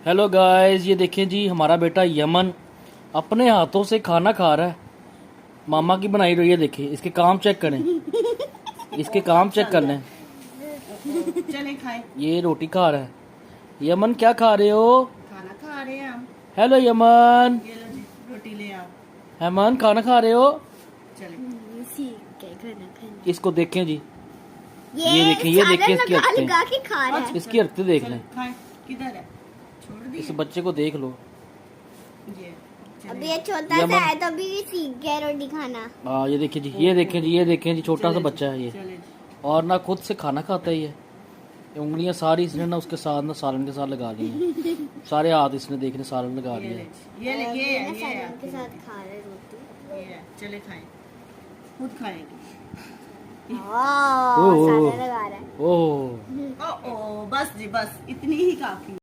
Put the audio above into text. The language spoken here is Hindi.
हेलो गाइस, ये देखें जी, हमारा बेटा यमन अपने हाथों से खाना खा रहा है। मामा की बनाई रही है। देखिए इसके काम चेक करें, इसके काम चेक कर लें। चले खाए। ये रोटी खा रहा है। यमन क्या खा रहे हो? खाना खा रहे हैं हम। Hello Yemen. ये लो जी, रोटी ले आओ। यमन खाना खा रहे हो? चले। इसको देखें जी, ये देखें, ये देखें इसकी हरकतें, इसकी हरकतें देख लें। खाए। किधर है? छोड़ दी। इस बच्चे को देख लो। ये अभी ये छोटा सा है तो अभी ये सीख गया रोटी खाना। हाँ ये देखिए जी, ये देखें जी, ये देखें जी, छोटा सा बच्चा है ये। चले जी। और ना खुद से खाना खाता ही है। उंगलियां सारी इसने ना उसके साथ ना सालन के साथ लगा ली हैं। सारे हाथ इसने देखने सालन लगा ये लिए ले हैं। जी। ये ले, ये है, ये है के साथ खा रहे रोटी। ये है। चले खाए। खुद खाएगी। वाह, ओह। सालन लगा रहा है। ओह ओ बस जी, बस इतनी ही काफी।